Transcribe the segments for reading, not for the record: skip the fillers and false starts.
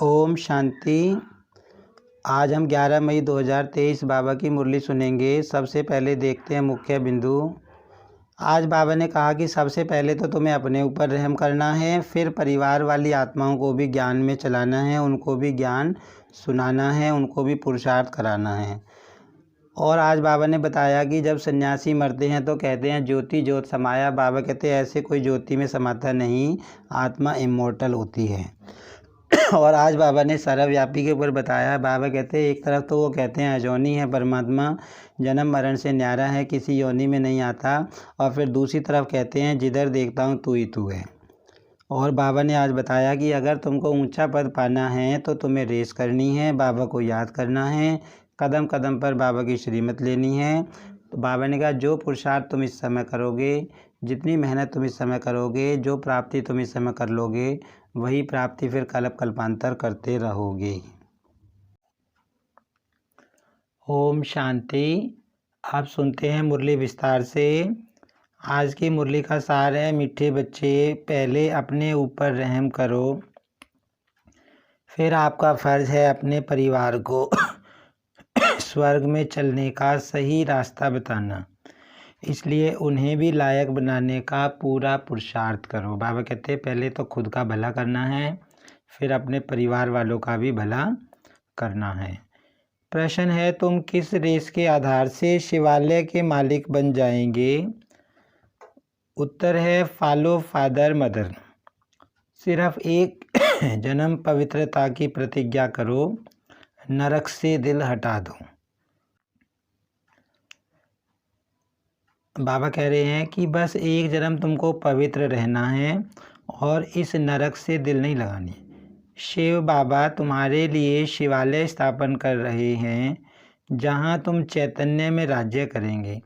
ओम शांति। आज हम 11 मई 2023 बाबा की मुरली सुनेंगे। सबसे पहले देखते हैं मुख्य बिंदु। आज बाबा ने कहा कि सबसे पहले तो तुम्हें अपने ऊपर रहम करना है, फिर परिवार वाली आत्माओं को भी ज्ञान में चलाना है, उनको भी ज्ञान सुनाना है, उनको भी पुरुषार्थ कराना है। और आज बाबा ने बताया कि जब सन्यासी मरते हैं तो कहते हैं ज्योति ज्योत समाया। बाबा कहते हैं ऐसे कोई ज्योति में समाता नहीं, आत्मा इमोर्टल होती है। और आज बाबा ने सर्वव्यापी के ऊपर बताया। बाबा कहते हैं एक तरफ तो वो कहते हैं अजोनी है परमात्मा, जन्म मरण से न्यारा है, किसी योनि में नहीं आता, और फिर दूसरी तरफ कहते हैं जिधर देखता हूँ तू ही तू है। और बाबा ने आज बताया कि अगर तुमको ऊंचा पद पाना है तो तुम्हें रेस करनी है, बाबा को याद करना है, कदम कदम पर बाबा की श्रीमत लेनी है। तो बाबा ने कहा जो पुरुषार्थ तुम इस समय करोगे, जितनी मेहनत तुम इस समय करोगे, जो प्राप्ति तुम इस समय कर लोगे, वही प्राप्ति फिर कल्प कल्पांतर करते रहोगे। ओम शांति। आप सुनते हैं मुरली विस्तार से। आज की मुरली का सार है, मीठे बच्चे पहले अपने ऊपर रहम करो, फिर आपका फर्ज है अपने परिवार को स्वर्ग में चलने का सही रास्ता बताना, इसलिए उन्हें भी लायक बनाने का पूरा पुरुषार्थ करो। बाबा कहते हैं पहले तो खुद का भला करना है, फिर अपने परिवार वालों का भी भला करना है। प्रश्न है, तुम किस रेस के आधार से शिवालय के मालिक बन जाएंगे? उत्तर है फॉलो फादर मदर। सिर्फ एक जन्म पवित्रता की प्रतिज्ञा करो, नरक से दिल हटा दो। बाबा कह रहे हैं कि बस एक जन्म तुमको पवित्र रहना है और इस नरक से दिल नहीं लगानी। शिव बाबा तुम्हारे लिए शिवालय स्थापन कर रहे हैं जहां तुम चैतन्य में राज्य करेंगे।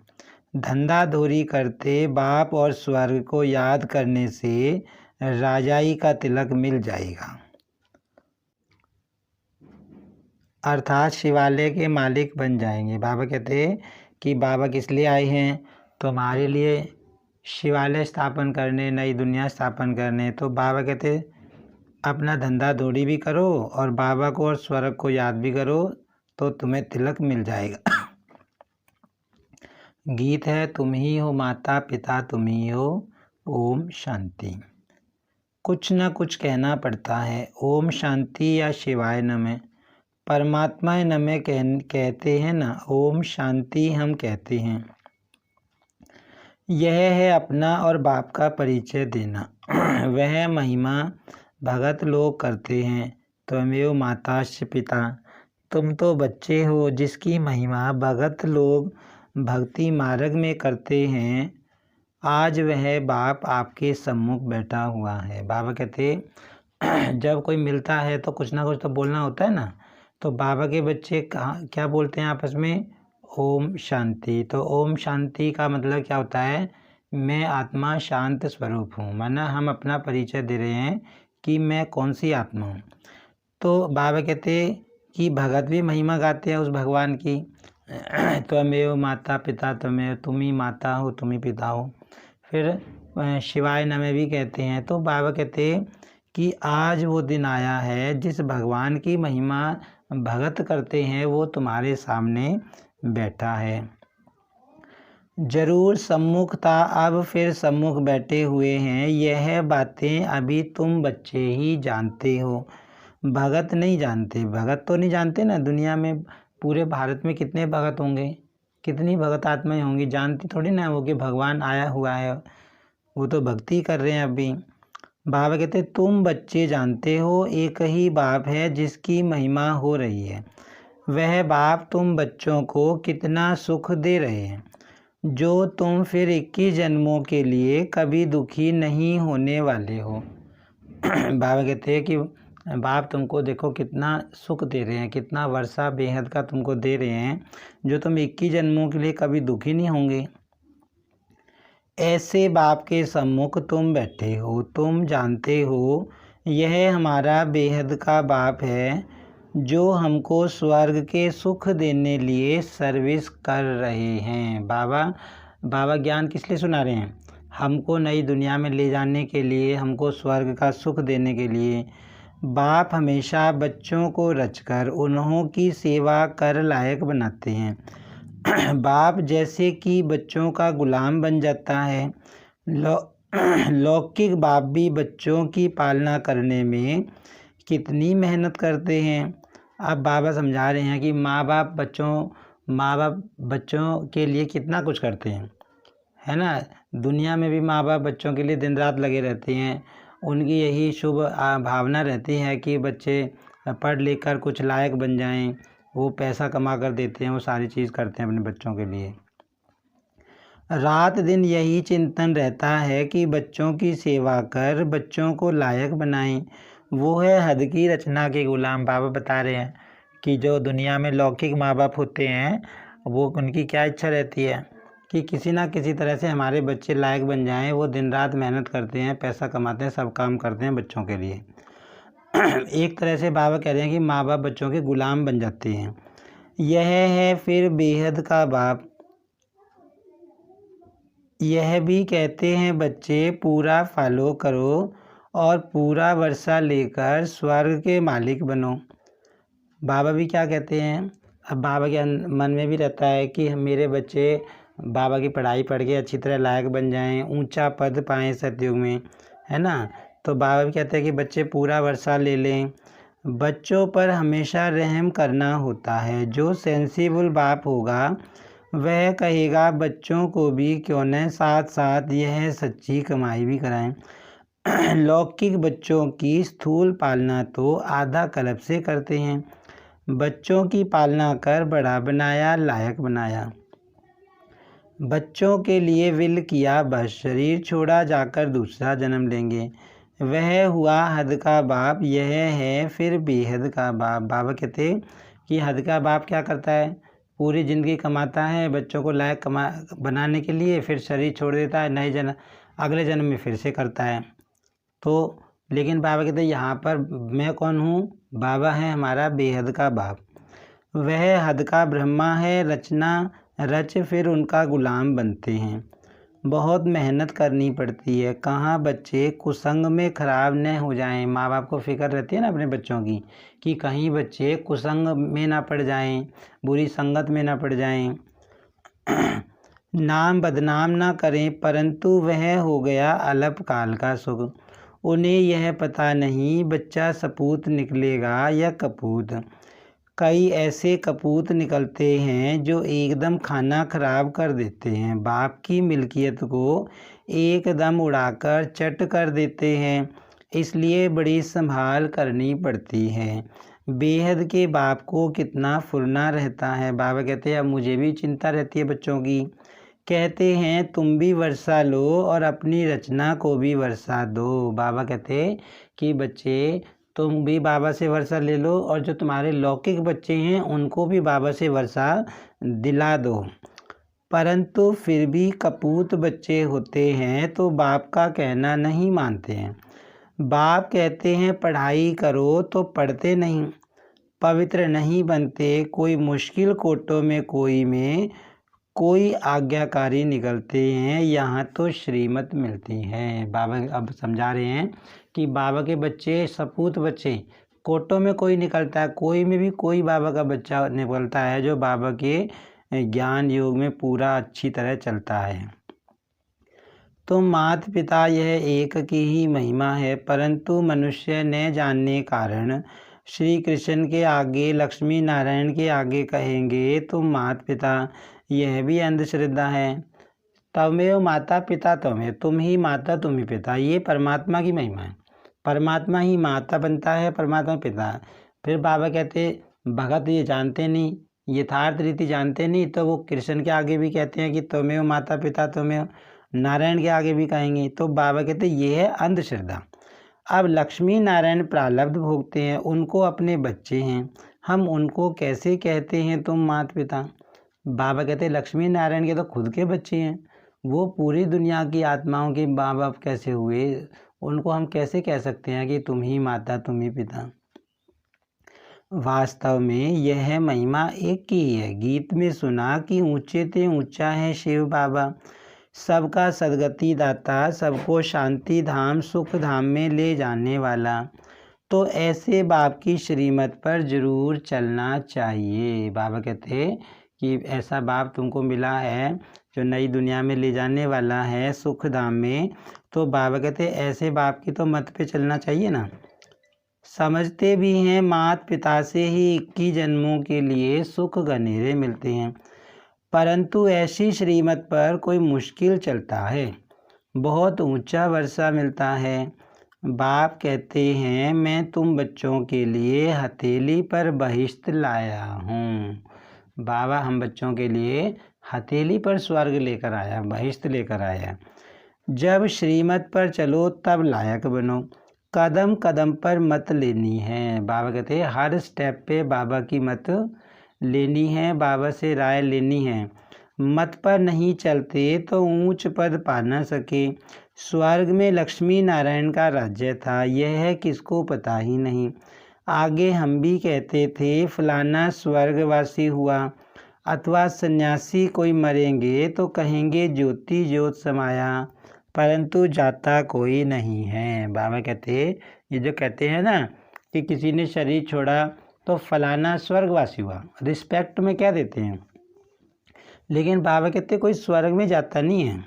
धंधाधोरी करते बाप और स्वर्ग को याद करने से राजाई का तिलक मिल जाएगा, अर्थात शिवालय के मालिक बन जाएंगे। बाबा कहते हैं कि बाबा किस लिए आए हैं? तुम्हारे लिए शिवालय स्थापन करने, नई दुनिया स्थापन करने। तो बाबा कहते अपना धंधा दौड़ी भी करो और बाबा को और स्वर्ग को याद भी करो तो तुम्हें तिलक मिल जाएगा। गीत है, तुम ही हो माता पिता तुम ही हो। ओम शांति। कुछ न कुछ कहना पड़ता है। ओम शांति या शिवाय नमः, परमात्मा नमः कहते हैं ना, ओम शांति हम कहते हैं। यह है अपना और बाप का परिचय देना। वह महिमा भगत लोग करते हैं। त्वमेव माताश्च पिता, तुम तो बच्चे हो जिसकी महिमा भगत लोग भक्ति मार्ग में करते हैं। आज वह बाप आपके सम्मुख बैठा हुआ है। बाबा कहते जब कोई मिलता है तो कुछ ना कुछ तो बोलना होता है ना। तो बाबा के बच्चे क्या बोलते हैं आपस में? ओम शांति। तो ओम शांति का मतलब क्या होता है? मैं आत्मा शांत स्वरूप हूँ, माना हम अपना परिचय दे रहे हैं कि मैं कौन सी आत्मा हूँ। तो बाबा कहते कि भगत भी महिमा गाते हैं उस भगवान की। त्वमेव माता पिता त्वमेव, तुम ही माता हो तुम ही पिता हो। फिर शिवाय नमः भी कहते हैं। तो बाबा कहते कि आज वो दिन आया है जिस भगवान की महिमा भगत करते हैं वो तुम्हारे सामने बैठा है। जरूर सम्मुख था, अब फिर सम्मुख बैठे हुए हैं। यह बातें अभी तुम बच्चे ही जानते हो, भगत नहीं जानते। भगत तो नहीं जानते ना, दुनिया में पूरे भारत में कितने भगत होंगे, कितनी भगत आत्माएं होंगी, जानती थोड़ी ना वो कि भगवान आया हुआ है। वो तो भक्ति कर रहे हैं अभी। बाबा कहते तुम बच्चे जानते हो एक ही बाप है जिसकी महिमा हो रही है। वह बाप तुम बच्चों को कितना सुख दे रहे हैं जो तुम फिर 21 जन्मों के लिए कभी दुखी नहीं होने वाले हो। बाबा कहते हैं कि बाप तुमको देखो कितना सुख दे रहे हैं, कितना वर्षा बेहद का तुमको दे रहे हैं जो तुम 21 जन्मों के लिए कभी दुखी नहीं होंगे। ऐसे बाप के सम्मुख तुम बैठे हो, तुम जानते हो यह हमारा बेहद का बाप है जो हमको स्वर्ग के सुख देने लिए सर्विस कर रहे हैं। बाबा ज्ञान किस लिए सुना रहे हैं? हमको नई दुनिया में ले जाने के लिए, हमको स्वर्ग का सुख देने के लिए। बाप हमेशा बच्चों को रचकर उन्हों की सेवा कर लायक बनाते हैं। बाप जैसे कि बच्चों का गुलाम बन जाता है। लौकिक बाप भी बच्चों की पालना करने में कितनी मेहनत करते हैं। अब बाबा समझा रहे हैं कि माँ बाप बच्चों के लिए कितना कुछ करते हैं, है ना। दुनिया में भी माँ बाप बच्चों के लिए दिन रात लगे रहते हैं। उनकी यही शुभ भावना रहती है कि बच्चे पढ़ लिख कर कुछ लायक बन जाएं। वो पैसा कमा कर देते हैं, वो सारी चीज़ करते हैं अपने बच्चों के लिए। रात दिन यही चिंतन रहता है कि बच्चों की सेवा कर बच्चों को लायक बनाएं। वो है हद की रचना के गुलाम। बाबा बता रहे हैं कि जो दुनिया में लौकिक माँ बाप होते हैं, वो उनकी क्या इच्छा रहती है कि किसी ना किसी तरह से हमारे बच्चे लायक बन जाएं। वो दिन रात मेहनत करते हैं, पैसा कमाते हैं, सब काम करते हैं बच्चों के लिए। एक तरह से बाबा कह रहे हैं कि माँ बाप बच्चों के गुलाम बन जाते हैं। यह है फिर बेहद का बाप। यह भी कहते हैं बच्चे पूरा फॉलो करो और पूरा वर्षा लेकर स्वर्ग के मालिक बनो। बाबा भी क्या कहते हैं, अब बाबा के मन में भी रहता है कि मेरे बच्चे बाबा की पढ़ाई पढ़ के अच्छी तरह लायक बन जाएं, ऊंचा पद पाएं सतयुग में, है ना। तो बाबा भी कहते हैं कि बच्चे पूरा वर्षा ले लें। बच्चों पर हमेशा रहम करना होता है। जो सेंसिबल बाप होगा वह कहेगा बच्चों को भी क्यों न साथ साथ यह सच्ची कमाई भी कराएं। लौकिक बच्चों की स्थूल पालना तो आधा कल्प से करते हैं। बच्चों की पालना कर बड़ा बनाया, लायक बनाया। बच्चों के लिए विल किया, बस शरीर छोड़ा जाकर दूसरा जन्म लेंगे। वह हुआ हद का बाप। यह है फिर बेहद का बाप। बाबा कहते कि हद का बाप क्या करता है, पूरी ज़िंदगी कमाता है बच्चों को लायक बनाने के लिए, फिर शरीर छोड़ देता है, नए जन्म अगले जन्म में फिर से करता है। तो लेकिन बाबा कहते हैं यहाँ पर मैं कौन हूँ, बाबा है हमारा बेहद का बाप। वह हद का ब्रह्मा है, रचना रच फिर उनका गुलाम बनते हैं। बहुत मेहनत करनी पड़ती है। कहाँ बच्चे कुसंग में ख़राब न हो जाएं। माँ बाप को फिक्र रहती है ना अपने बच्चों की कि कहीं बच्चे कुसंग में ना पड़ जाएं, बुरी संगत में ना पड़ जाएं। नाम बदनाम ना करें, परंतु वह हो गया अल्पकाल का सुख। उन्हें यह पता नहीं बच्चा सपूत निकलेगा या कपूत। कई ऐसे कपूत निकलते हैं जो एकदम खाना खराब कर देते हैं, बाप की मिल्कियत को एकदम उड़ाकर चट कर देते हैं। इसलिए बड़ी संभाल करनी पड़ती है। बेहद के बाप को कितना फुरना रहता है। बाबा कहते हैं अब मुझे भी चिंता रहती है बच्चों की। कहते हैं तुम भी वर्षा लो और अपनी रचना को भी वर्षा दो। बाबा कहते कि बच्चे तुम भी बाबा से वर्षा ले लो और जो तुम्हारे लौकिक बच्चे हैं उनको भी बाबा से वर्षा दिला दो। परंतु फिर भी कपूत बच्चे होते हैं तो बाप का कहना नहीं मानते हैं। बाप कहते हैं पढ़ाई करो तो पढ़ते नहीं, पवित्र नहीं बनते। कोई मुश्किल कोटों में कोई आज्ञाकारी निकलते हैं, यहाँ तो श्रीमत मिलती है। बाबा अब समझा रहे हैं कि बाबा के बच्चे सपूत बच्चे कोटों में कोई निकलता है, कोई में भी कोई बाबा का बच्चा निकलता है जो बाबा के ज्ञान योग में पूरा अच्छी तरह चलता है। तो माता पिता यह एक की ही महिमा है, परंतु मनुष्य न जानने कारण श्री कृष्ण के आगे लक्ष्मी नारायण के आगे कहेंगे तो माता पिता, यह भी अंधश्रद्धा है। तमेव माता पिता तमेव, तुम ही माता तुम ही पिता, ये परमात्मा की महिमा है। परमात्मा ही माता बनता है, परमात्मा पिता। फिर बाबा कहते भगत ये जानते नहीं, यथार्थ रीति जानते नहीं, तो वो कृष्ण के आगे भी कहते हैं कि तमेव माता पिता तमेव, नारायण के आगे भी कहेंगे। तो बाबा कहते ये है अंधश्रद्धा। अब लक्ष्मी नारायण प्रारब्ध भोगते हैं, उनको अपने बच्चे हैं, हम उनको कैसे कहते हैं तुम माता पिता। बाबा कहते हैं लक्ष्मी नारायण के तो खुद के बच्चे हैं, वो पूरी दुनिया की आत्माओं के माँ बाप कैसे हुए, उनको हम कैसे कह सकते हैं कि तुम ही माता तुम ही पिता। वास्तव में यह महिमा एक की ही है। गीत में सुना कि ऊंचे ते ऊंचा है शिव बाबा, सबका सदगति दाता, सबको शांति धाम सुख धाम में ले जाने वाला। तो ऐसे बाप की श्रीमत पर ज़रूर चलना चाहिए। बाबा कहते हैं कि ऐसा बाप तुमको मिला है जो नई दुनिया में ले जाने वाला है सुख धाम में, तो बाबा कहते हैं ऐसे बाप की तो मत पे चलना चाहिए ना। समझते भी हैं माता पिता से ही 21 जन्मों के लिए सुख घनेरे मिलते हैं, परंतु ऐसी श्रीमत पर कोई मुश्किल चलता है, बहुत ऊंचा वर्षा मिलता है। बाप कहते हैं मैं तुम बच्चों के लिए हथेली पर बहिश्त लाया हूँ। बाबा हम बच्चों के लिए हथेली पर स्वर्ग लेकर आया, बहिश्त लेकर आया। जब श्रीमत पर चलो तब लायक बनो, कदम कदम पर मत लेनी है। बाबा कहते हैं हर स्टेप पे बाबा की मत लेनी है, बाबा से राय लेनी है। मत पर नहीं चलते तो ऊंच पद पा न सके। स्वर्ग में लक्ष्मी नारायण का राज्य था, यह है किसको पता ही नहीं। आगे हम भी कहते थे फलाना स्वर्गवासी हुआ, अथवा सन्यासी कोई मरेंगे तो कहेंगे ज्योति ज्योत समाया, परंतु जाता कोई नहीं है। बाबा कहते ये जो कहते हैं ना कि किसी ने शरीर छोड़ा तो फलाना स्वर्गवासी हुआ, रिस्पेक्ट में क्या देते हैं, लेकिन बाबा कहते कोई स्वर्ग में जाता नहीं है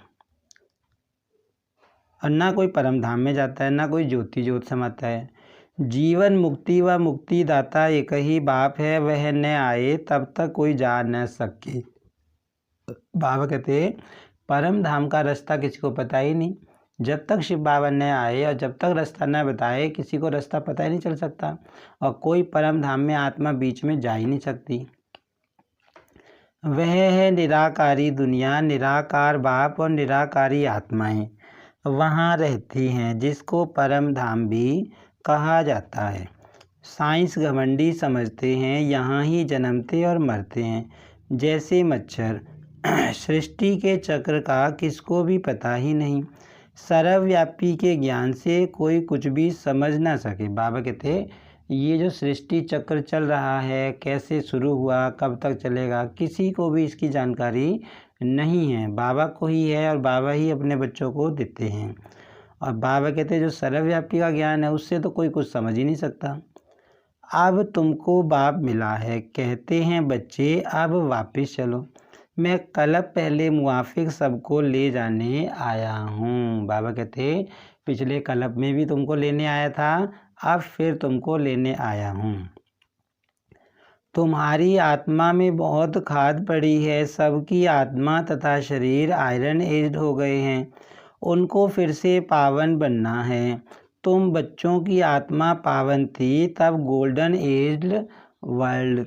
और ना कोई परम धाम में जाता है, ना कोई ज्योति ज्योत समाता है। जीवन मुक्ति व मुक्तिदाता एक ही बाप है, वह न आए तब तक कोई जा न सके। बाबा कहते परम धाम का रास्ता किसी को पता ही नहीं, जब तक शिव बाबा न आए और जब तक रास्ता न बताए किसी को रास्ता पता ही नहीं चल सकता, और कोई परम धाम में आत्मा बीच में जा ही नहीं सकती। वह है निराकारी दुनिया, निराकार बाप और निराकारी आत्माएं वहाँ रहती हैं, जिसको परम धाम भी कहा जाता है। साइंस घमंडी समझते हैं यहाँ ही जन्मते और मरते हैं, जैसे मच्छर। सृष्टि के चक्र का किसको भी पता ही नहीं, सर्वव्यापी के ज्ञान से कोई कुछ भी समझ ना सके। बाबा कहते ये जो सृष्टि चक्र चल रहा है, कैसे शुरू हुआ, कब तक चलेगा, किसी को भी इसकी जानकारी नहीं है, बाबा को ही है और बाबा ही अपने बच्चों को देते हैं। और बाबा कहते हैं जो सर्वव्यापी का ज्ञान है उससे तो कोई कुछ समझ ही नहीं सकता। अब तुमको बाप मिला है, कहते हैं बच्चे अब वापस चलो, मैं कल्प पहले मुआफिक सबको ले जाने आया हूँ। बाबा कहते पिछले कल्प में भी तुमको लेने आया था, अब फिर तुमको लेने आया हूँ। तुम्हारी आत्मा में बहुत खाद पड़ी है, सबकी आत्मा तथा शरीर आयरन एज्ड हो गए हैं, उनको फिर से पावन बनना है। तुम बच्चों की आत्मा पावन थी तब गोल्डन एज्ड वर्ल्ड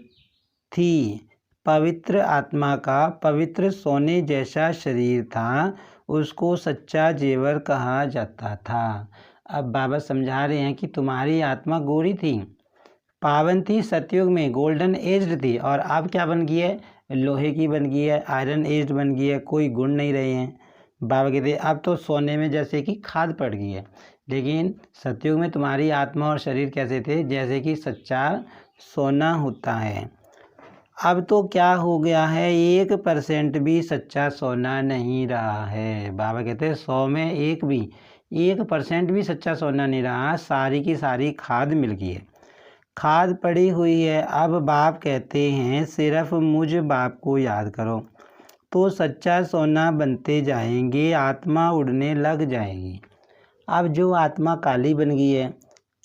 थी, पवित्र आत्मा का पवित्र सोने जैसा शरीर था, उसको सच्चा जेवर कहा जाता था। अब बाबा समझा रहे हैं कि तुम्हारी आत्मा गोरी थी, पावन थी, सतयुग में गोल्डन एज्ड थी, और अब क्या बन गई है, लोहे की बन गई है, आयरन एज्ड बन गई है, कोई गुण नहीं रहे हैं। बाबा कहते अब तो सोने में जैसे कि खाद पड़ गई है, लेकिन सतयुग में तुम्हारी आत्मा और शरीर कैसे थे, जैसे कि सच्चा सोना होता है। अब तो क्या हो गया है, 1% भी सच्चा सोना नहीं रहा है। बाबा कहते हैं 100 में 1% भी सच्चा सोना नहीं रहा, सारी की सारी खाद मिल गई है, खाद पड़ी हुई है। अब बाप कहते हैं सिर्फ मुझ बाप को याद करो तो सच्चा सोना बनते जाएंगे, आत्मा उड़ने लग जाएगी। अब जो आत्मा काली बन गई है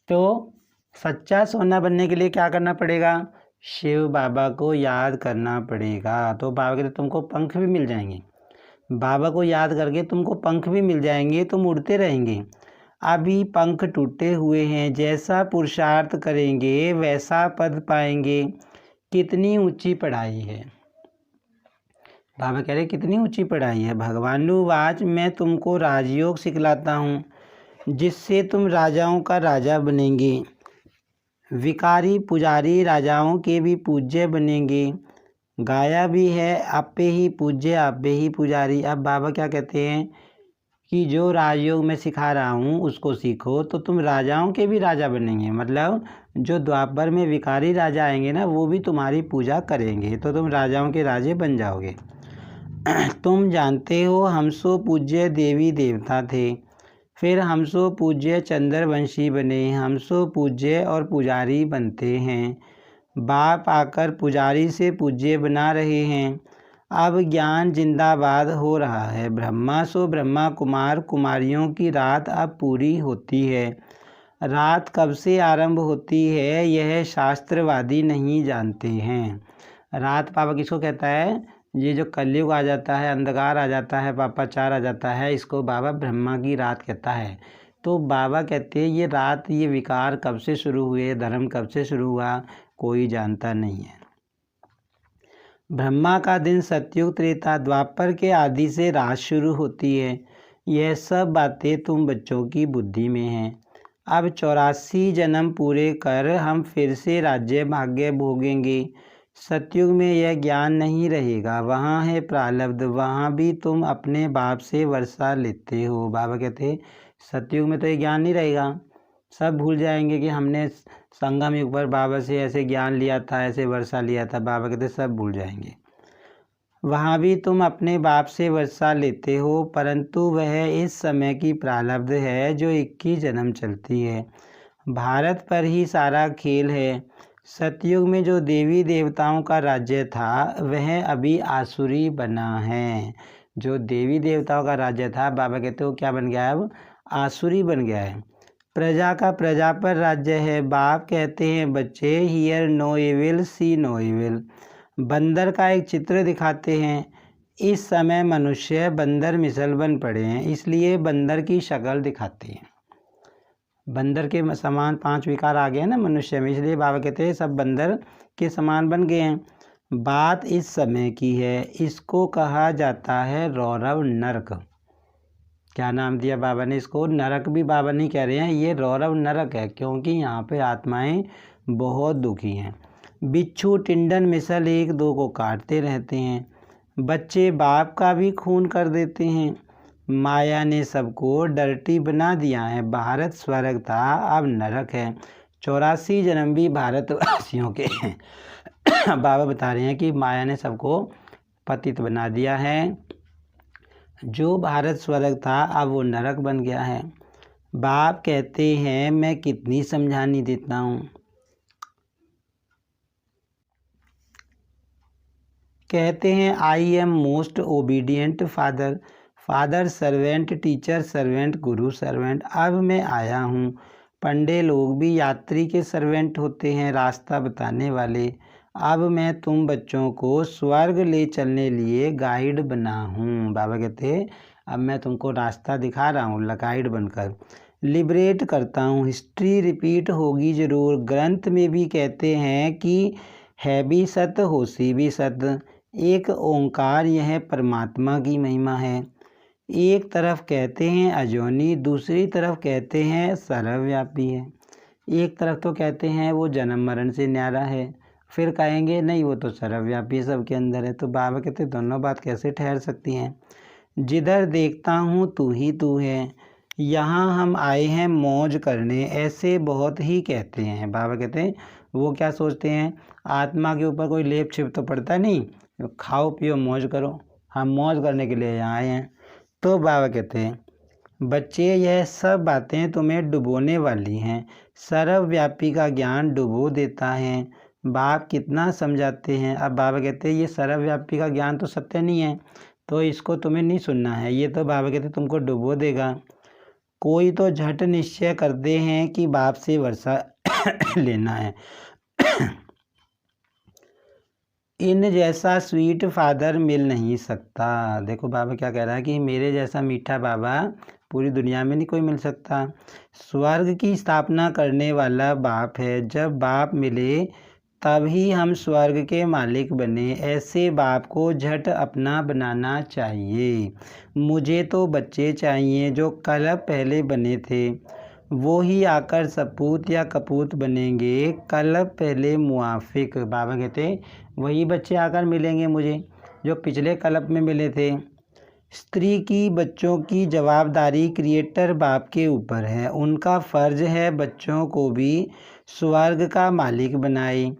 तो सच्चा सोना बनने के लिए क्या करना पड़ेगा, शिव बाबा को याद करना पड़ेगा। तो बाबा कहते तुमको पंख भी मिल जाएंगे, बाबा को याद करके तुमको पंख भी मिल जाएंगे, तुम उड़ते रहेंगे। अभी पंख टूटे हुए हैं, जैसा पुरुषार्थ करेंगे वैसा पद पाएंगे। कितनी ऊंची पढ़ाई है, बाबा कह रहे कितनी ऊंची पढ़ाई है। भगवानुवाच मैं तुमको राजयोग सिखलाता हूँ, जिससे तुम राजाओं का राजा बनेंगे, विकारी पुजारी राजाओं के भी पूज्य बनेंगे। गाया भी है आपे ही पूज्य आपे ही पुजारी। अब बाबा क्या कहते हैं कि जो राजयोग मैं सिखा रहा हूँ उसको सीखो तो तुम राजाओं के भी राजा बनेंगे, मतलब जो द्वापर में विकारी राजा आएंगे ना वो भी तुम्हारी पूजा करेंगे, तो तुम राजाओं के राजे बन जाओगे। तुम जानते हो हम सो पूज्य देवी देवता थे, फिर हमसो पूज्य चंद्रवंशी बने, हमसो पूज्य और पुजारी बनते हैं। बाप आकर पुजारी से पूज्य बना रहे हैं। अब ज्ञान जिंदाबाद हो रहा है। ब्रह्मा सो ब्रह्मा कुमार कुमारियों की रात अब पूरी होती है। रात कब से आरंभ होती है यह शास्त्रवादी नहीं जानते हैं। रात पापा किसको कहता है? ये जो कलयुग आ जाता है, अंधकार आ जाता है, पापाचार आ जाता है, इसको बाबा ब्रह्मा की रात कहता है। तो बाबा कहते हैं ये रात, ये विकार कब से शुरू हुए, धर्म कब से शुरू हुआ, कोई जानता नहीं है। ब्रह्मा का दिन सतयुग त्रेता द्वापर के आदि से रात शुरू होती है। यह सब बातें तुम बच्चों की बुद्धि में हैं। अब 84 जन्म पूरे कर हम फिर से राज्य भाग्य भोगेंगे। सतयुग में यह ज्ञान नहीं रहेगा, वहाँ है प्रारब्ध, वहाँ भी तुम अपने बाप से वर्षा लेते हो। बाबा कहते सतयुग में तो ये ज्ञान नहीं रहेगा, सब भूल जाएंगे कि हमने संगम युग पर बाबा से ऐसे ज्ञान लिया था, ऐसे वर्षा लिया था। बाबा कहते सब भूल जाएंगे। वहाँ भी तुम अपने बाप से वर्षा लेते हो, परंतु वह इस समय की प्रारब्ध है जो 21 जन्म चलती है। भारत पर ही सारा खेल है। सतयुग में जो देवी देवताओं का राज्य था वह अभी आसुरी बना है। जो देवी देवताओं का राज्य था, बाबा कहते हो क्या बन गया है? अब आसुरी बन गया है। प्रजा का प्रजा पर राज्य है। बाप कहते हैं बच्चे hear no evil see no evil. बंदर का एक चित्र दिखाते हैं। इस समय मनुष्य बंदर मिसल बन पड़े हैं, इसलिए बंदर की शक्ल दिखाते हैं। बंदर के समान 5 विकार आ गए हैं ना मनुष्य में, इसलिए बाबा कहते हैं सब बंदर के समान बन गए हैं। बात इस समय की है, इसको कहा जाता है रौरव नरक। क्या नाम दिया बाबा ने इसको? नरक भी बाबा नहीं कह रहे हैं, ये रौरव नरक है, क्योंकि यहाँ पे आत्माएं बहुत दुखी हैं। बिच्छू टिंडन मिसल एक दो को काटते रहते हैं। बच्चे बाप का भी खून कर देते हैं। माया ने सबको डर्टी बना दिया है। भारत स्वर्ग था, अब नरक है। 84 जन्म भी भारतवासियों के हैं। बाबा बता रहे हैं कि माया ने सबको पतित बना दिया है। जो भारत स्वर्ग था अब वो नरक बन गया है। बाप कहते हैं मैं कितनी समझानी देता हूँ। कहते हैं I am most obedient father, father servant, teacher servant, Guru servant. अब मैं आया हूँ। पंडे लोग भी यात्री के सर्वेंट होते हैं, रास्ता बताने वाले। अब मैं तुम बच्चों को स्वर्ग ले चलने लिए गाइड बना हूँ। बाबा कहते अब मैं तुमको रास्ता दिखा रहा हूँ गाइड बनकर, लिबरेट करता हूँ। हिस्ट्री रिपीट होगी ज़रूर। ग्रंथ में भी कहते हैं कि है भी सत होसी भी सत। एक ओंकार, यह परमात्मा की महिमा है। एक तरफ कहते हैं अजोनी, दूसरी तरफ कहते हैं सर्वव्यापी है। एक तरफ तो कहते हैं वो जन्म मरण से न्यारा है, फिर कहेंगे नहीं वो तो सर्वव्यापी सबके अंदर है। तो बाबा कहते दोनों बात कैसे ठहर सकती हैं? जिधर देखता हूँ तू ही तू है, यहाँ हम आए हैं मौज करने, ऐसे बहुत ही कहते हैं। बाबा कहते हैं वो क्या सोचते हैं, आत्मा के ऊपर कोई लेप छिप तो पड़ता नहीं, खाओ पियो मौज करो, हम मौज करने के लिए यहाँ आए हैं। तो बाबा कहते हैं बच्चे यह सब बातें तुम्हें डुबोने वाली हैं। सर्वव्यापी का ज्ञान डुबो देता है। बाप कितना समझाते हैं। अब बाबा कहते हैं ये सर्वव्यापी का ज्ञान तो सत्य नहीं है, तो इसको तुम्हें नहीं सुनना है, ये तो बाबा कहते तुमको डुबो देगा। कोई तो झट निश्चय करते हैं कि बाप से वर्षा लेना है। इन जैसा स्वीट फादर मिल नहीं सकता। देखो बाबा क्या कह रहा है कि मेरे जैसा मीठा बाबा पूरी दुनिया में नहीं कोई मिल सकता। स्वर्ग की स्थापना करने वाला बाप है। जब बाप मिले तभी हम स्वर्ग के मालिक बने। ऐसे बाप को झट अपना बनाना चाहिए। मुझे तो बच्चे चाहिए जो कल पहले बने थे, वो ही आकर सपूत या कपूत बनेंगे कल पहले मुआफिक। बाबा कहते वही बच्चे आकर मिलेंगे मुझे जो पिछले कल्प में मिले थे। स्त्री की बच्चों की जवाबदारी क्रिएटर बाप के ऊपर है। उनका फ़र्ज है बच्चों को भी स्वर्ग का मालिक बनाए।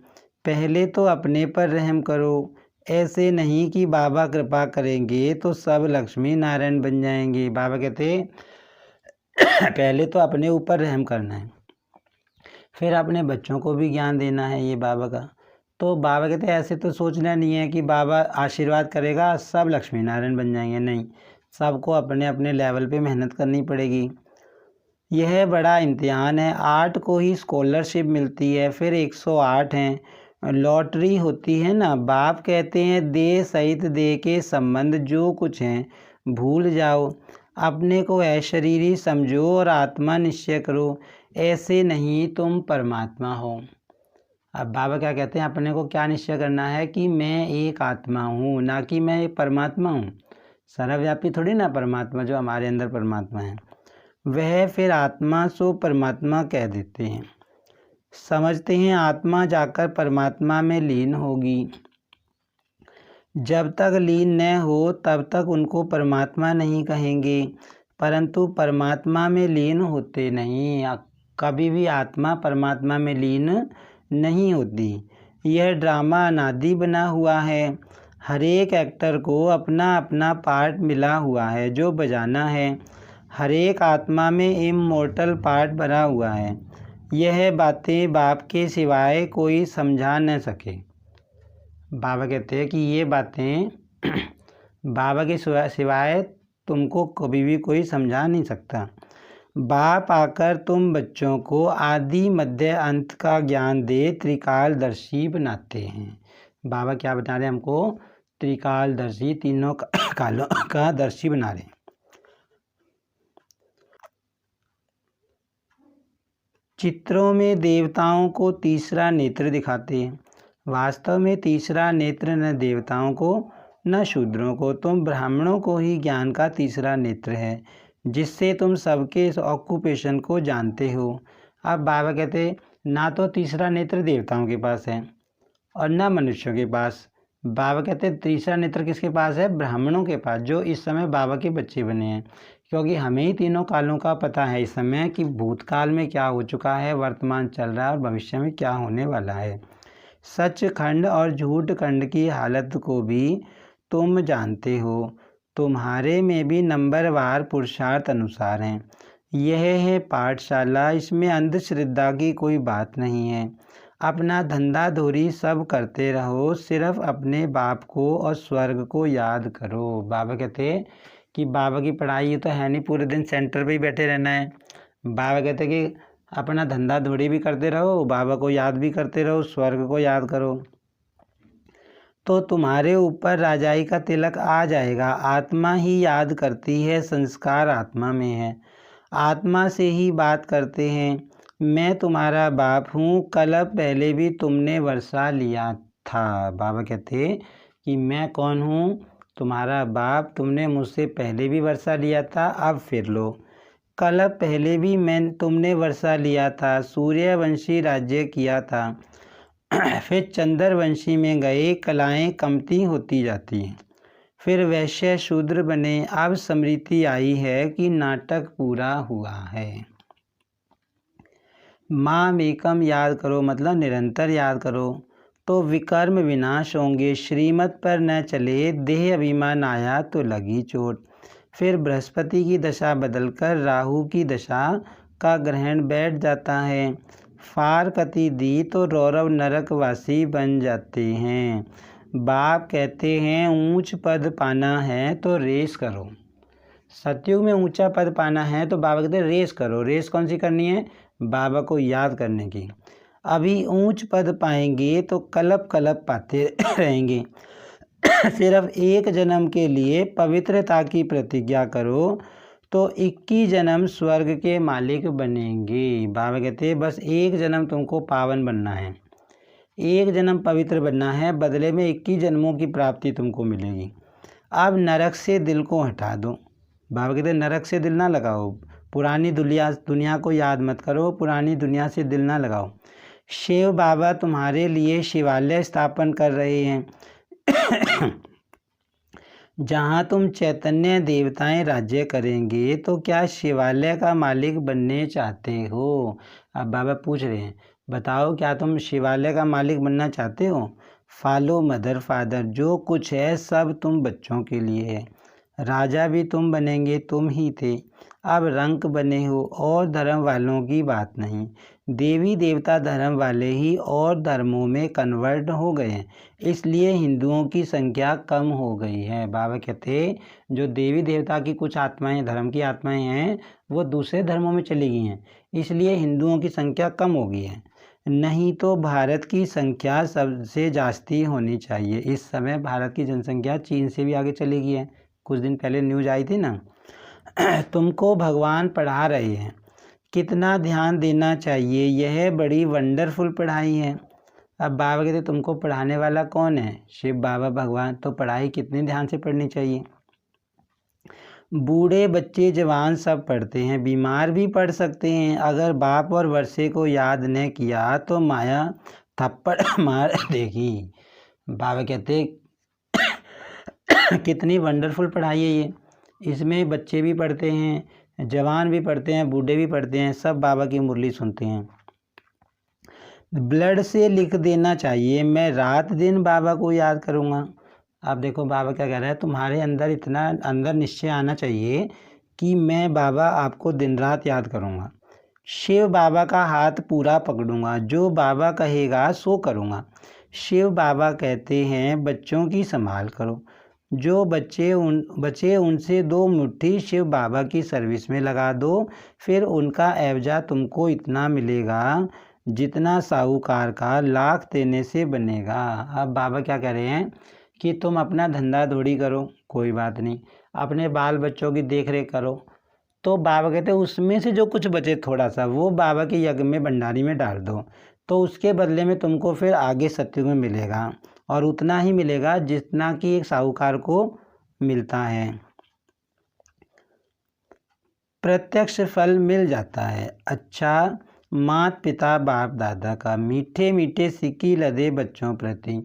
पहले तो अपने पर रहम करो, ऐसे नहीं कि बाबा कृपा करेंगे तो सब लक्ष्मी नारायण बन जाएंगे। बाबा कहते पहले तो अपने ऊपर रहम करना है, फिर अपने बच्चों को भी ज्ञान देना है ये बाबा का। तो बाबा कहते हैं ऐसे तो सोचना नहीं है कि बाबा आशीर्वाद करेगा सब लक्ष्मी नारायण बन जाएंगे, नहीं, सबको अपने अपने लेवल पे मेहनत करनी पड़ेगी। यह बड़ा इम्तिहान है। 8 को ही स्कॉलरशिप मिलती है, फिर 108 हैं, लॉटरी होती है ना। बाप कहते हैं देह सहित देह के संबंध जो कुछ हैं भूल जाओ, अपने को अशरीरी समझो और आत्मा निश्चय करो, ऐसे नहीं तुम परमात्मा हो। अब बाबा क्या कहते हैं, अपने को क्या निश्चय करना है कि मैं एक आत्मा हूँ, ना कि मैं एक परमात्मा हूँ। सर्वव्यापी थोड़ी ना परमात्मा, जो हमारे अंदर परमात्मा है वह फिर आत्मा सो परमात्मा कह देते हैं। समझते हैं आत्मा जाकर परमात्मा में लीन होगी। जब तक लीन न हो तब तक उनको परमात्मा नहीं कहेंगे, परंतु परमात्मा में लीन होते नहीं। कभी भी आत्मा परमात्मा में लीन नहीं होती। यह ड्रामा अनादि बना हुआ है। हर एक एक्टर को अपना अपना पार्ट मिला हुआ है जो बजाना है। हर एक आत्मा में इमोर्टल पार्ट भरा हुआ है। यह बातें बाप के सिवाय कोई समझा न सके। बाबा कहते हैं कि ये बातें बाबा के सिवाय तुमको कभी भी कोई समझा नहीं सकता। बाप आकर तुम बच्चों को आदि मध्य अंत का ज्ञान दे त्रिकालदर्शी बनाते हैं। बाबा क्या बता रहे हैं हमको, त्रिकालदर्शी, तीनों कालों का दर्शी बना रहे हैं। चित्रों में देवताओं को तीसरा नेत्र दिखाते हैं, वास्तव में तीसरा नेत्र न देवताओं को न शूद्रों को, तुम ब्राह्मणों को ही ज्ञान का तीसरा नेत्र है, जिससे तुम सबके ऑक्यूपेशन को जानते हो। अब बाबा कहते ना तो तीसरा नेत्र देवताओं के पास है और न मनुष्यों के पास। बाबा कहते तीसरा नेत्र किसके पास है, ब्राह्मणों के पास, जो इस समय बाबा के बच्चे बने हैं। क्योंकि हमें ही तीनों कालों का पता है इस समय कि भूतकाल में क्या हो चुका है, वर्तमान चल रहा है और भविष्य में क्या होने वाला है। सच खंड और झूठ खंड की हालत को भी तुम जानते हो। तुम्हारे में भी नंबरवार पुरुषार्थ अनुसार हैं। यह है पाठशाला, इसमें अंधश्रद्धा की कोई बात नहीं है। अपना धंधा धोरी सब करते रहो, सिर्फ अपने बाप को और स्वर्ग को याद करो। बाबा कहते कि बाबा की पढ़ाई तो है नहीं, पूरे दिन सेंटर पे ही बैठे रहना है। बाबा कहते कि अपना धंधा धोड़ी भी करते रहो, बाबा को याद भी करते रहो, स्वर्ग को याद करो, तो तुम्हारे ऊपर राजाई का तिलक आ जाएगा। आत्मा ही याद करती है, संस्कार आत्मा में है। आत्मा से ही बात करते हैं। मैं तुम्हारा बाप हूँ, कल पहले भी तुमने वर्षा लिया था। बाबा कहते कि मैं कौन हूँ, तुम्हारा बाप, तुमने मुझसे पहले भी वर्षा लिया था, अब फिर लो। कल पहले भी तुमने वर्षा लिया था, सूर्यवंशी राज्य किया था, फिर चंद्रवंशी में गए, कलाएं कमती होती जाती हैं, फिर वैश्य शूद्र बने, अब स्मृति आई है कि नाटक पूरा हुआ है। माम एकम याद करो, मतलब निरंतर याद करो, तो विकर्म विनाश होंगे। श्रीमत पर न चले, देह अभिमान आया तो लगी चोट। फिर बृहस्पति की दशा बदलकर राहु की दशा का ग्रहण बैठ जाता है। फारकती दी तो रौरव नरकवासी बन जाते हैं। बाप कहते हैं ऊंच पद पाना है तो रेस करो। सतयुग में ऊंचा पद पाना है तो बाबा कहते हैं रेस करो। रेस कौन सी करनी है, बाबा को याद करने की। अभी ऊंच पद पाएंगे तो कलप कलप पाते रहेंगे। सिर्फ एक जन्म के लिए पवित्रता की प्रतिज्ञा करो तो 21 जन्म स्वर्ग के मालिक बनेंगे। बाबा कहते हैं बस एक जन्म तुमको पावन बनना है, एक जन्म पवित्र बनना है, बदले में 21 जन्मों की प्राप्ति तुमको मिलेगी। अब नरक से दिल को हटा दो। बाबा कहते हैं नरक से दिल ना लगाओ, पुरानी दुनिया को याद मत करो, पुरानी दुनिया से दिल ना लगाओ। शिव बाबा तुम्हारे लिए शिवालय स्थापन कर रहे हैं जहाँ तुम चैतन्य देवताएं राज्य करेंगे, तो क्या शिवालय का मालिक बनने चाहते हो? अब बाबा पूछ रहे हैं बताओ क्या तुम शिवालय का मालिक बनना चाहते हो? फॉलो मदर फादर, जो कुछ है सब तुम बच्चों के लिए है। राजा भी तुम बनेंगे, तुम ही थे, अब रंक बने हो और धर्म वालों की बात नहीं। देवी देवता धर्म वाले ही और धर्मों में कन्वर्ट हो गए हैं, इसलिए हिंदुओं की संख्या कम हो गई है। बाबा कहते जो देवी देवता की कुछ आत्माएं, धर्म की आत्माएं हैं, वो दूसरे धर्मों में चली गई हैं, इसलिए हिंदुओं की संख्या कम हो गई है। नहीं तो भारत की संख्या सबसे जास्ती होनी चाहिए। इस समय भारत की जनसंख्या चीन से भी आगे चली गई है। कुछ दिन पहले न्यूज़ आई थी ना। तुमको भगवान पढ़ा रहे हैं, कितना ध्यान देना चाहिए, यह बड़ी वंडरफुल पढ़ाई है। अब बाबा कहते तुमको पढ़ाने वाला कौन है? शिव बाबा भगवान। तो पढ़ाई कितने ध्यान से पढ़नी चाहिए? बूढ़े बच्चे जवान सब पढ़ते हैं, बीमार भी पढ़ सकते हैं। अगर बाप और वर्षे को याद न किया तो माया थप्पड़ मार देगी। बाबा कहते कितनी वंडरफुल पढ़ाई है ये। इसमें बच्चे भी पढ़ते हैं, जवान भी पढ़ते हैं, बूढ़े भी पढ़ते हैं, सब बाबा की मुरली सुनते हैं। ब्लड से लिख देना चाहिए, मैं रात दिन बाबा को याद करूँगा। अब देखो बाबा क्या कह रहा है, तुम्हारे अंदर इतना अंदर निश्चय आना चाहिए कि मैं बाबा आपको दिन रात याद करूँगा। शिव बाबा का हाथ पूरा पकड़ूंगा, जो बाबा कहेगा सो करूँगा। शिव बाबा कहते हैं बच्चों की संभाल करो, जो बच्चे उनसे 2 मुट्ठी शिव बाबा की सर्विस में लगा दो, फिर उनका एवजा तुमको इतना मिलेगा जितना साहूकार का लाख देने से बनेगा। अब बाबा क्या कह रहे हैं कि तुम अपना धंधा दौड़ी करो, कोई बात नहीं, अपने बाल बच्चों की देख रेख करो। तो बाबा कहते हैं उसमें से जो कुछ बचे थोड़ा सा, वो बाबा के यज्ञ में भंडारी में डाल दो, तो उसके बदले में तुमको फिर आगे सत्युग में मिलेगा, और उतना ही मिलेगा जितना कि एक साहूकार को मिलता है। प्रत्यक्ष फल मिल जाता है। अच्छा, माता पिता बाप दादा का मीठे मीठे सिक्की लदे बच्चों प्रति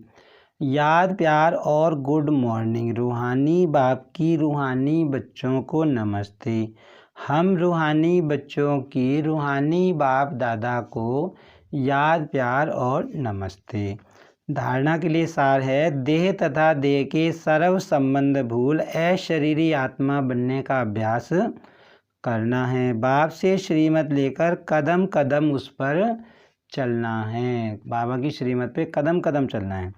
याद प्यार और गुड मॉर्निंग। रूहानी बाप की रूहानी बच्चों को नमस्ते। हम रूहानी बच्चों की रूहानी बाप दादा को याद प्यार और नमस्ते। धारणा के लिए सार है, देह तथा देह के सर्व संबंध भूल अशरीरी आत्मा बनने का अभ्यास करना है। बाप से श्रीमत लेकर कदम कदम उस पर चलना है। बाबा की श्रीमत पे कदम कदम चलना है।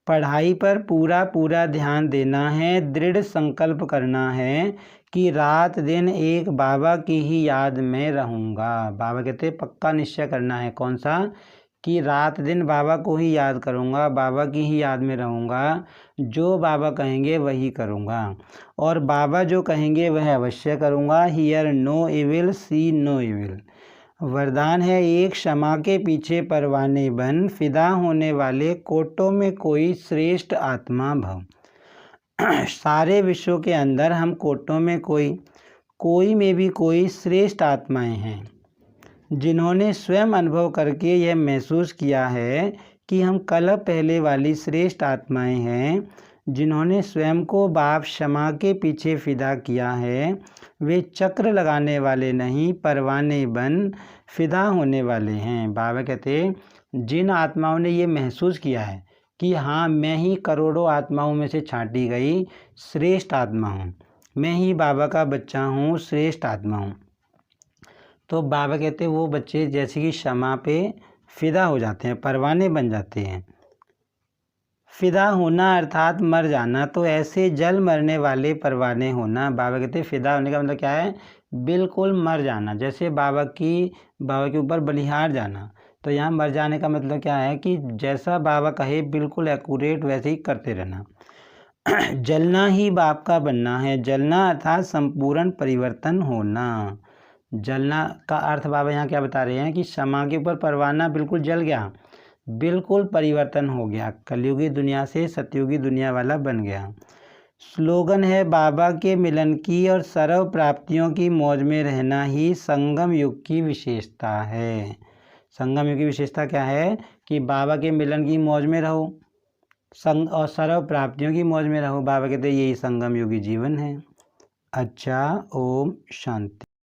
पढ़ाई पर पूरा पूरा ध्यान देना है। दृढ़ संकल्प करना है कि रात दिन एक बाबा की ही याद में रहूँगा। बाबा कहते पक्का निश्चय करना है, कौन सा? कि रात दिन बाबा को ही याद करूँगा, बाबा की ही याद में रहूँगा, जो बाबा कहेंगे वही करूँगा, और बाबा जो कहेंगे वह अवश्य करूँगा। Hear no evil, see no evil. वरदान है, एक क्षमा के पीछे परवाने बन, फिदा होने वाले कोटों में कोई श्रेष्ठ आत्मा भव। सारे विश्वों के अंदर हम कोटों में कोई में भी कोई श्रेष्ठ आत्माएं हैं, जिन्होंने स्वयं अनुभव करके यह महसूस किया है कि हम कल पहले वाली श्रेष्ठ आत्माएं हैं, जिन्होंने स्वयं को बाप क्षमा के पीछे फिदा किया है। वे चक्र लगाने वाले नहीं, परवाने बन फिदा होने वाले हैं। बाबा कहते जिन आत्माओं ने ये महसूस किया है कि हाँ मैं ही करोड़ों आत्माओं में से छांटी गई श्रेष्ठ आत्मा हूँ, मैं ही बाबा का बच्चा हूँ, श्रेष्ठ आत्मा हूँ, तो बाबा कहते वो बच्चे जैसे कि क्षमा पे फिदा हो जाते हैं, परवाने बन जाते हैं। फिदा होना अर्थात मर जाना, तो ऐसे जल मरने वाले परवाने होना। बाबा कहते फिदा होने का मतलब क्या है? बिल्कुल मर जाना। जैसे बाबा के ऊपर बलिहार जाना, तो यहाँ मर जाने का मतलब क्या है कि जैसा बाबा कहे बिल्कुल एक्यूरेट वैसे ही करते रहना। जलना ही बाप का बनना है। जलना अर्थात संपूर्ण परिवर्तन होना। जलना का अर्थ बाबा यहाँ क्या बता रहे हैं कि क्षमा के ऊपर परवाना बिल्कुल जल गया, बिल्कुल परिवर्तन हो गया, कलयुगी दुनिया से सतयुगी दुनिया वाला बन गया। स्लोगन है, बाबा के मिलन की और सर्व प्राप्तियों की मौज में रहना ही संगम युग की विशेषता है। संगम युग की विशेषता क्या है कि बाबा के मिलन की मौज में रहो, और सर्व प्राप्तियों की मौज में रहो। बाबा कहते यही संगम युगी जीवन है। अच्छा, ओम शांति।